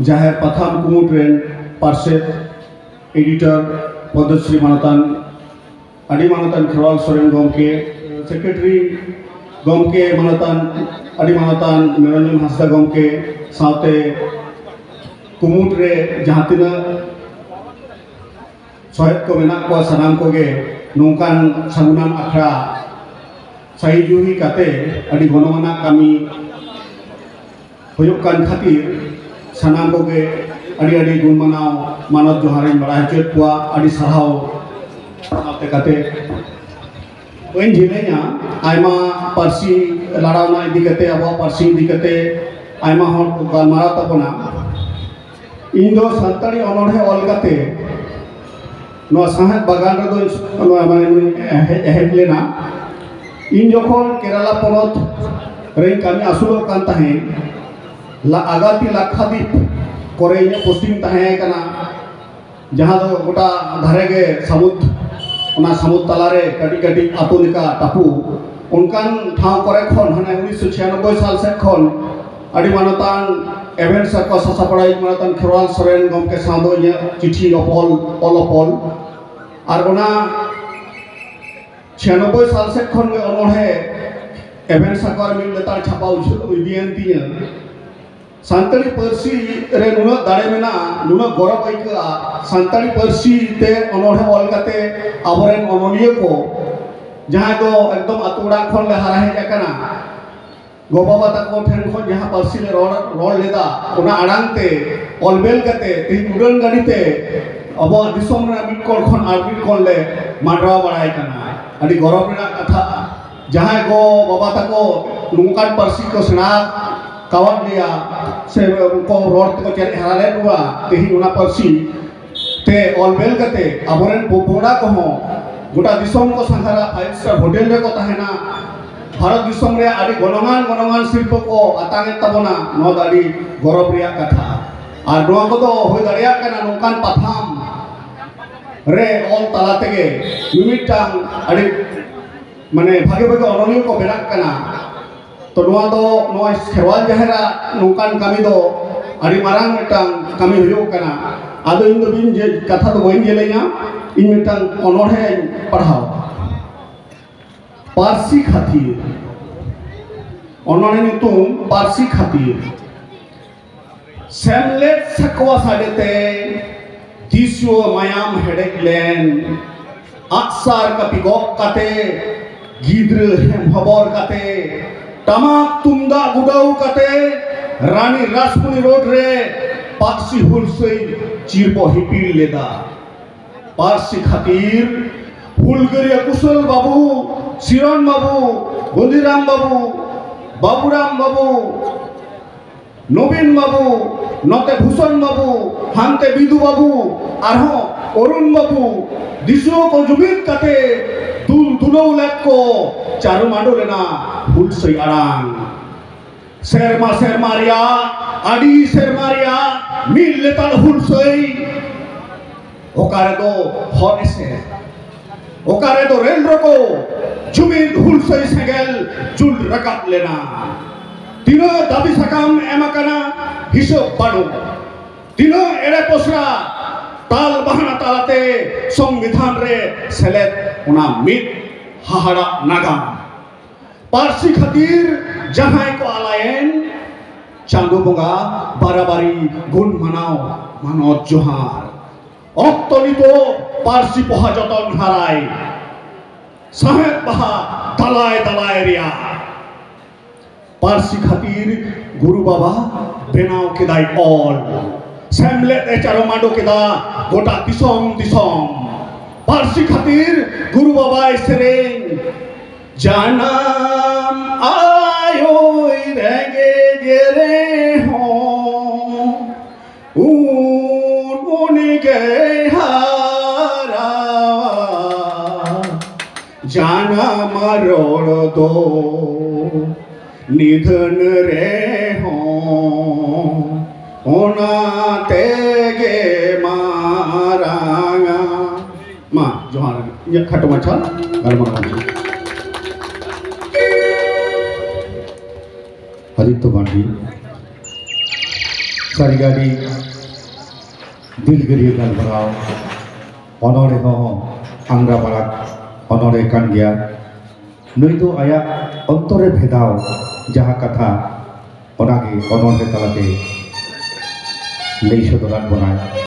जाहेर पाथाम कुमुट रेन पार्षद एडिटर पद्मश्री मानतान आदि मानतान खेरवाल सोरेन गमके सेक्रेटरी गमके मानतान आदि मानतान निरंजन हांसदा गमके साथे कुमुट रे जहाँ तिना सहायक को मेना को सनाम को गे नौकान सागुनान आखड़ा सही जुही काते आदि गणमाना कामी हुयुक कान खातिर सनाम को गे आदि आदि गुण मनाव मानव जोहारिन बड़ा हचेत कुआ आदि सरहाव आते काते ओइन जिलेnya आयमा पार्सी लड़ावना इदी काते अब पार्सी इदी काते आयमा हर को गालमारा तबना इन दो संतानी अनोढ़े ऑल काते नो साहेब बागान रे दो माने हेड लेना इन जखन केरला पनत रे कामी आसुलो कान ताहे ला आगाती लाखादीप करे इन पोस्टिंग ताहे कना जहां दो गोटा धारे गे समुद्र ओना समुद्र तलारे कटी कटी आतोलिका टापू उनकान ठाव करे खन हने 1996 साल से खन आदि मानतान एवेंट सर्कस सापड़ाई मानतान खेरवाल सोरेन गमके सादो चिठी ऑल और ओना 96 साल से खन गे अनोहे एवेंट साकर मिल लेतार छापा उबियन तिया सान्ताली पर्सी रे नुना दाड़े मेना नुना गौरव आइका सान्ताली पर्सी ते अनोढ़े ऑल काते आबरेन अनोनिया को जहां दो एकदम अतुड़ा खन ले हारा हे कना गोबाबा तक ठेन खन जहां पर्सी ले रोड लेदा ओना आड़ांगते ऑलबेल काते ती उड़न गाड़ीते अब दिसोम रे मिट कोल खन आरबिट कोल ले माडरा बड़ाय कना आदि गौरव रेना कथा जहां गो बाबा तको नुकान पर्सी को सेना कावत लिया से को रोड को चेर हराले दुआ तेही उना पर्सी ते ऑलबेल कते आबरेन पोपोड़ा को हो गोटा दिसोम को संघारा 5 स्टार होटल रे को तहेना भारत दिसोम रे आदि गणमान शिल्प को आतांगे तबना नो दाडी गौरव रिया कथा आर नो को तो होय दाड़िया कना नोकान पाथाम रे ऑल तला तेगे मिमिटांग आदि माने भागे भागे अनलियो को बेराक कना तो नोआ खेरवाल जहरा नौकान कामी दो आदि मारांग मिटांग कामी हुयो कना आदो इन दो बिन जे कथा तो बइन गेलेया इन मिटांग अनोढ़े पढ़ाओ पारसी खातिर अनोढ़े नितुम पारसी खातिर सेमलेट सकवा साडेते दिसो मायाम हेडेक लेन आक्सार कपि गक काते गिद्र हेम हबर काते टमाक तुमदा गुडाऊ कते रानी रासपुनी रोड रे पार्सी हुलसई चिरपो हिपिल लेदा पार्सी खातिर फुलगरिया कुशल बाबू सिरन बाबू गुंदीराम बाबू बाबूराम बाबू नवीन बाबू नते भूषण बाबू हांते बिदु बाबू आरहो अरुण बाबू दिसो को जुबित कते दुल दुलो लेक को चारू मांडो लेना हुलसई आड़ांग सेरमारिया आदि सेरमारिया मिल लेताल हुलसई ओकारे दो हॉनेसे ओकारे दो रेल रको जुमिन हुलसई सेगेल जुल रकाब लेना तीनों दाबी सकाम एमाकना हिसाब बाडो तीनों एड़े पोसरा ताल बहाना तालाते संविधान रे सेलेद उना मिट हाहाड़ा नागाम पार्सी खातिर जहां को आलायन चांदो बोंगा बाराबारी गुण मनाओ मानव जोहार अक्तलितो पार्सी पहा जतन हाराय साहेब बहा दलाय दलाय रिया पार्सी खातिर गुरु बाबा बेनाव केदाय ऑल सेमलेट एचारो माडो केदा गोटा दिसोम पार्सी खातिर गुरु बाबा सेरेन जानम आयो रेगे गेरे हो उनके हारा जानम रोड दो निधन रे हो ओना तेगे मारांगा मा जोहार ये खटो मचा गरमा हरित बांडी सारिगारी दिलगिरि गालबाराव अनरे हो आंग्रा बाराक अनरे कान गया नई तो आया अंतरे भेदाव जहाँ कथा ओनागे अनरे तलाते लई सदरान बनाय।